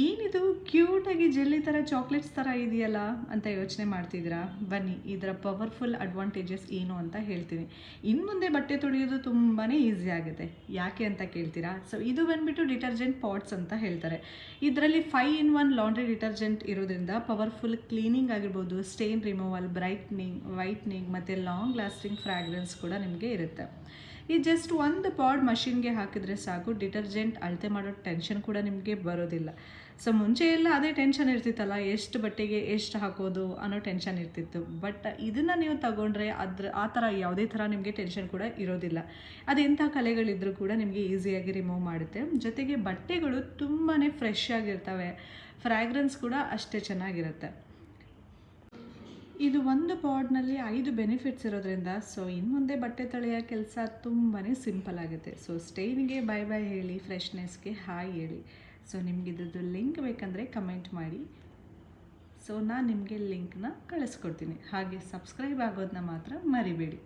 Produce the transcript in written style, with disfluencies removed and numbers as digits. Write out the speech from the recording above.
ಏನಿದು ಕ್ಯೂಟಾಗಿ ಜೆಲ್ಲಿ ಥರ ಚಾಕ್ಲೇಟ್ಸ್ ಥರ ಇದೆಯಲ್ಲ ಅಂತ ಯೋಚನೆ ಮಾಡ್ತಿದ್ದೀರಾ? ಬನ್ನಿ ಇದರ ಪವರ್ಫುಲ್ ಅಡ್ವಾಂಟೇಜಸ್ ಏನು ಅಂತ ಹೇಳ್ತೀನಿ. ಇನ್ನು ಮುಂದೆ ಬಟ್ಟೆ ತೊಳೆಯೋದು ತುಂಬಾ ಈಸಿ ಆಗುತ್ತೆ. ಯಾಕೆ ಅಂತ ಕೇಳ್ತೀರಾ? ಸೊ ಇದು ಬಂದುಬಿಟ್ಟು ಡಿಟರ್ಜೆಂಟ್ ಪಾಟ್ಸ್ ಅಂತ ಹೇಳ್ತಾರೆ. ಇದರಲ್ಲಿ 5 in 1 ಲಾಂಡ್ರಿ ಡಿಟರ್ಜೆಂಟ್ ಇರೋದ್ರಿಂದ ಪವರ್ಫುಲ್ ಕ್ಲೀನಿಂಗ್ ಆಗಿರ್ಬೋದು, ಸ್ಟೇನ್ ರಿಮೂವಲ್, ಬ್ರೈಟ್ನಿಂಗ್, ವೈಟ್ನಿಂಗ್ ಮತ್ತು ಲಾಂಗ್ ಲಾಸ್ಟಿಂಗ್ ಫ್ರ್ಯಾಗ್ರೆನ್ಸ್ ಕೂಡ ನಿಮಗೆ ಇರುತ್ತೆ. ಈ ಜಸ್ಟ್ ಒಂದು ಪಾಡ್ ಮಷಿನ್ಗೆ ಹಾಕಿದರೆ ಸಾಕು, ಡಿಟರ್ಜೆಂಟ್ ಅಳತೆ ಮಾಡೋ ಟೆನ್ಷನ್ ಕೂಡ ನಿಮಗೆ ಬರೋದಿಲ್ಲ. ಸೊ ಮುಂಚೆ ಎಲ್ಲ ಅದೇ ಟೆನ್ಷನ್ ಇರ್ತಿತ್ತಲ್ಲ, ಎಷ್ಟು ಬಟ್ಟೆಗೆ ಎಷ್ಟು ಹಾಕೋದು ಅನ್ನೋ ಟೆನ್ಷನ್ ಇರ್ತಿತ್ತು. ಬಟ್ ಇದನ್ನು ನೀವು ತಗೊಂಡ್ರೆ ಆ ಥರ ಯಾವುದೇ ಥರ ನಿಮಗೆ ಟೆನ್ಷನ್ ಕೂಡ ಇರೋದಿಲ್ಲ. ಅದೆಂಥ ಕಲೆಗಳಿದ್ರೂ ಕೂಡ ನಿಮಗೆ ಈಸಿಯಾಗಿ ರಿಮೂವ್ ಮಾಡುತ್ತೆ. ಜೊತೆಗೆ ಬಟ್ಟೆಗಳು ತುಂಬಾ ಫ್ರೆಶ್ ಆಗಿರ್ತವೆ, ಫ್ರ್ಯಾಗ್ರೆನ್ಸ್ ಕೂಡ ಅಷ್ಟೇ ಚೆನ್ನಾಗಿರುತ್ತೆ. ಇದು ಒಂದು ಪಾಡ್ನಲ್ಲಿ 5 ಬೆನಿಫಿಟ್ಸ್ ಇರೋದ್ರಿಂದ ಸೊ ಇನ್ನು ಮುಂದೆ ಬಟ್ಟೆ ತೊಳೆಯೋ ಕೆಲಸ ತುಂಬಾ ಸಿಂಪಲ್ ಆಗುತ್ತೆ. ಸೊ ಸ್ಟೈನಿಗೆ ಬೈ ಬೈ ಹೇಳಿ, ಫ್ರೆಶ್ನೆಸ್ಗೆ ಹಾಯ್ ಹೇಳಿ. ಸೊ ನಿಮ್ಗೆ ಇದ್ರದ್ದು ಲಿಂಕ್ ಬೇಕಂದರೆ ಕಮೆಂಟ್ ಮಾಡಿ. ಸೊ ನಾನು ನಿಮಗೆ ಲಿಂಕ್ನ ಕಳಿಸ್ಕೊಡ್ತೀನಿ. ಹಾಗೆ ಸಬ್ಸ್ಕ್ರೈಬ್ ಆಗೋದನ್ನ ಮಾತ್ರ ಮರಿಬೇಡಿ.